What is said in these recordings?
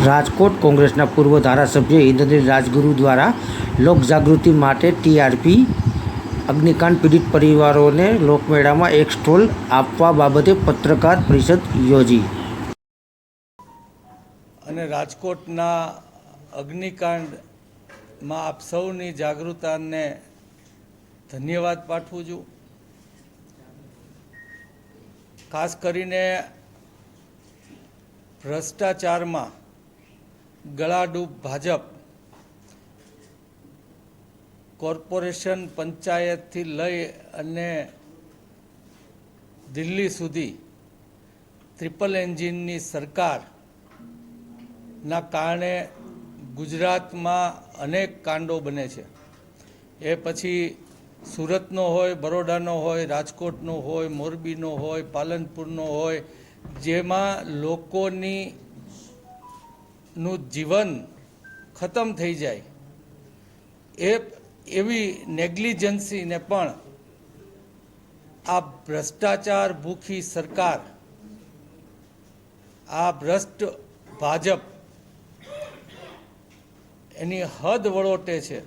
રાજકોટ કોંગ્રેસના પૂર્વ ધારાસભ્ય ઇન્દ્રનીલ રાજગુરુ દ્વારા લોકજાગૃતિ માટે ટીઆરપી અગ્નિકાંડ પીડિત પરિવારોને લોકમેળામાં એક સ્ટોલ આપવા બાબતે પત્રકાર પરિષદ યોજી. અને રાજકોટના અગ્નિકાંડમાં આપ સૌની જાગૃતતાને ધન્યવાદ પાઠવું છું. ખાસ કરીને ભ્રષ્ટાચારમાં ગળાડૂબ ભાજપ કોર્પોરેશન પંચાયતથી લઈ અને દિલ્હી સુધી ટ્રિપલ એન્જિનની સરકારના કારણે ગુજરાતમાં અનેક કાંડો બને છે. એ પછી સુરતનો હોય, બરોડાનો હોય, રાજકોટનો હોય, મોરબીનો હોય, પાલનપુરનો હોય, જેમાં લોકોનું જીવન ખતમ થઈ જાય એવી નેગ્લિજન્સીને પણ આ ભ્રષ્ટાચાર ભૂખી સરકાર, આ ભ્રષ્ટ ભાજપ એની હદ વળોટે છે.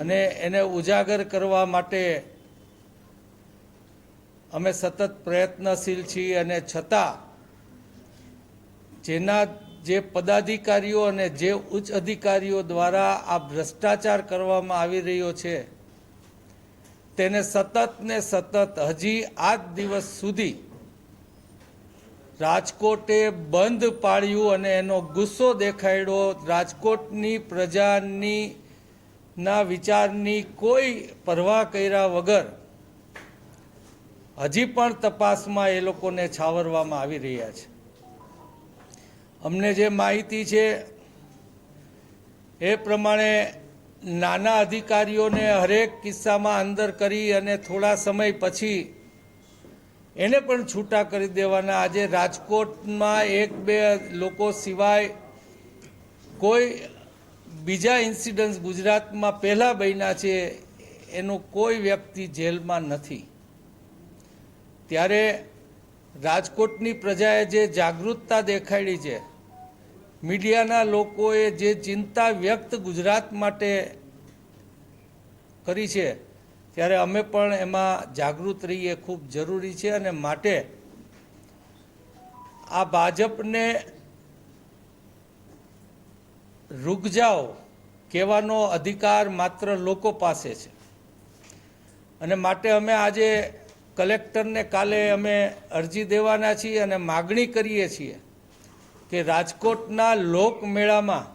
અને એને ઉજાગર કરવા માટે અમે સતત પ્રયત્નશીલ છીએ. અને છતાં જે પદાધિકારીઓ અને જે ઉચ્ચ અધિકારીઓ દ્વારા આ ભ્રષ્ટાચાર કરવામાં આવી રહ્યો છે તેને સતત ને સતત હજી આજ દિવસ સુધી રાજકોટે બંધ પાડ્યું અને એનો ગુસ્સો દેખાડ્યો. રાજકોટની પ્રજાની વિચારની કોઈ પરવા કર્યા વગર હજી પણ તપાસમાં એ લોકોને છાવરવામાં આવી રહ્યા છે. અમને જે માહિતી છે એ પ્રમાણે નાના અધિકારીઓને હરેક કિસ્સામાં અંદર કરી અને થોડા સમય પછી એને પણ છૂટા કરી દેવાના. આજે રાજકોટમાં એક બે લોકો સિવાય કોઈ બીજા ઇન્સિડન્ટ્સ ગુજરાતમાં પહેલાં બન્યા છે એનું કોઈ વ્યક્તિ જેલમાં નથી. ત્યારે રાજકોટની પ્રજાએ જે જાગૃતતા દેખાડી છે, મીડિયાના લોકોએ જે ચિંતા વ્યક્ત ગુજરાત માટે કરી છે, ત્યારે અમે પણ એમાં જાગૃત રહીએ ખૂબ જરૂરી છે. અને માટે આ ભાજપને રૂક જાઓ કહેવાનો અધિકાર માત્ર લોકો પાસે છે. અને માટે અમે આજે કલેક્ટરને કાલે અમે અરજી દેવાના છીએ અને માગણી કરીએ છીએ કે રાજકોટના લોકમેળામાં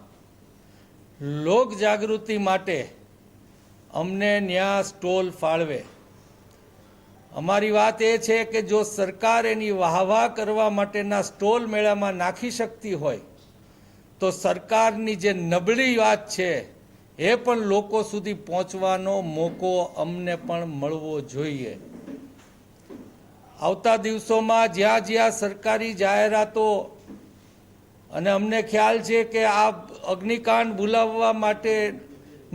લોક જાગૃતિ માટે અમને ન્યા સ્ટોલ ફાળવે. અમારી વાત એ છે કે જો સરકાર એની વાહવાહ કરવા માટેના સ્ટોલ મેળામાં નાખી શકતી હોય તો સરકારની જે નબળી વાત છે એ પણ લોકો સુધી પહોંચવાનો મોકો અમને પણ મળવો જોઈએ. આવતા દિવસોમાં જ્યાં જ્યાં સરકારી જાહેરાતો, અને અમને ખ્યાલ છે કે આ અગ્નિકાંડ ભૂલાવવા માટે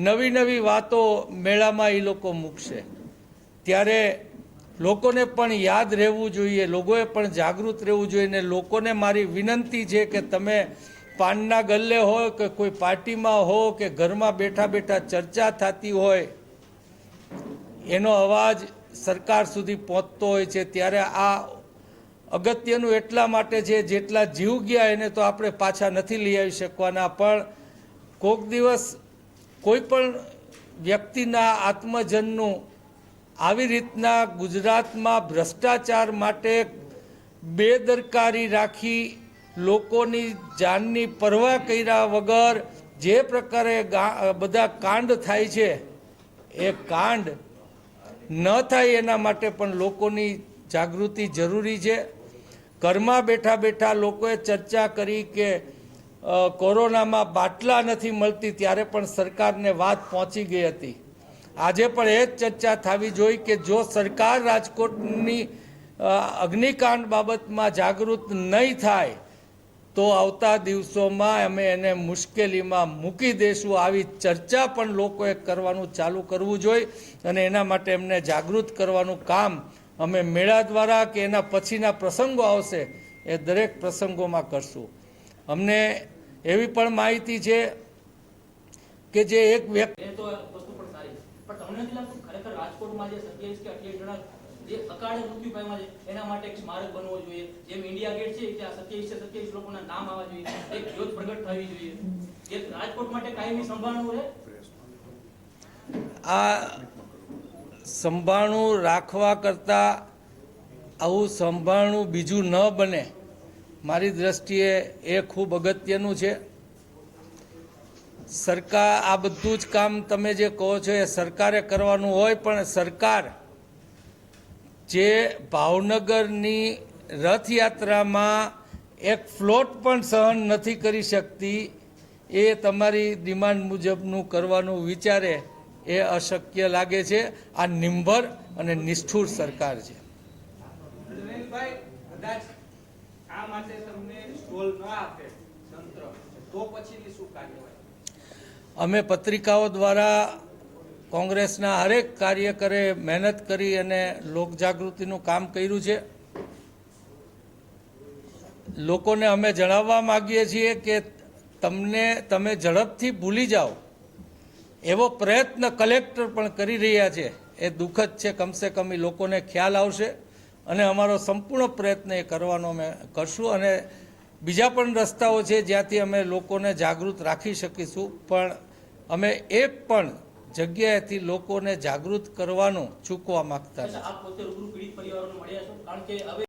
નવી નવી વાતો મેળામાં એ લોકો મૂકશે, ત્યારે લોકોને પણ યાદ રહેવું જોઈએ, લોકોએ પણ જાગૃત રહેવું જોઈએ. ને લોકોને મારી વિનંતી છે કે તમે પાનના ગલ્લે હોય કે કોઈ પાર્ટીમાં હો કે ઘરમાં બેઠા બેઠા ચર્ચા થતી હોય એનો અવાજ સરકાર સુધી પહોંચતો હોય છે, ત્યારે આ અગત્યનું એટલા માટે છે જેટલા જીવ ગયા એને તો આપણે પાછા નથી લઈ આવી શકવાના, પણ કોઈક દિવસ કોઈ પણ વ્યક્તિના આત્મજનનું આવી રીતના ગુજરાતમાં ભ્રષ્ટાચાર માટે બેદરકારી રાખી લોકોની જાનની પરવા કર્યા વગર જે પ્રકારે બધા કાંડ થાય છે એ કાંડ ન થાય એના માટે પણ લોકોની જાગૃતિ જરૂરી છે. ઘરમાં બેઠા બેઠા લોકોએ ચર્ચા કરી કે કોરોનામાં બાટલા નથી મળતી, ત્યારે પણ સરકારને વાત પહોંચી ગઈ હતી. આજે પણ એ જ ચર્ચા થવી જોઈએ કે જો સરકાર રાજકોટની અગ્નિકાંડ બાબતમાં જાગૃત નહીં થાય તો આવતા દિવસોમાં અમે એને મુશ્કેલીમાં મૂકી દઈશું. આવી ચર્ચા પણ લોકોએ કરવાનું ચાલુ કરવું જોઈએ અને એના માટે એમને જાગૃત કરવાનું કામ અમે મેળા દ્વારા કે એના પછીના પ્રસંગો આવશે એ દરેક પ્રસંગોમાં કરશું. અમને એવી પણ માહિતી છે કે જે એક વ્યક્તિ એ તો વસ્તુ પણ સારી છે, પણ તમને નથી લાગતું ખરેખર રાજકોટમાં જે 27 કે 28 જણા જે અકાળે મૃત્યુ પામ્યા છે એના માટે એક સ્મારક બનવો જોઈએ, જેમ ઇન્ડિયા ગેટ છે ત્યાં 27 કે 27 લોકોના નામ આવવા જોઈએ, એક જ્યોત પ્રગટ થવી જોઈએ, જે રાજકોટ માટે કાયમી સંભાળવું રહે. આ સંભાળણું રાખવા કરતાં આવું સંભાળણું બીજું ન બને મારી દ્રષ્ટિએ એ ખૂબ અગત્યનું છે. સરકાર આ બધું જ કામ તમે જે કહો છો એ સરકારે કરવાનું હોય, પણ સરકાર જે ભાવનગરની રથયાત્રામાં એક ફ્લોટ પણ સહન નથી કરી શકતી એ તમારી ડિમાન્ડ મુજબનું કરવાનું વિચારે એ અશક્ય લાગે છે. આ નિંભર અને નિષ્ઠુર સરકાર છે. જનરલભાઈ, કદાચ આ માટે તમને સ્ટોલ ન આપે તંત્ર, તો પછીની શું કાર્યવાહી? અમે પત્રિકાઓ દ્વારા કોંગ્રેસના હરેક કાર્યકરે મહેનત કરી અને લોકજાગૃતિનું કામ કર્યું છે. લોકોને અમે જણાવવા માગીએ છીએ કે તમે ઝડપથી ભૂલી જાઓ એવો પ્રયત્ન કલેક્ટર પણ કરી રહ્યા છે. એ દુઃખદ છે. કમસે કમ એ લોકોને ખ્યાલ આવશે અને અમારો સંપૂર્ણ પ્રયત્ન એ કરવાનો અમે કરશું. અને બીજા પણ રસ્તાઓ છે જ્યાંથી અમે લોકોને જાગૃત રાખી શકીશું, પણ અમે એક પણ જગ્યાએથી લોકોને જાગૃત કરવાનું ચૂકવા માગતા નથી. આપ પોતે રૂબરૂ પીડિત પરિવારોને મળ્યા છો, કારણ કે હવે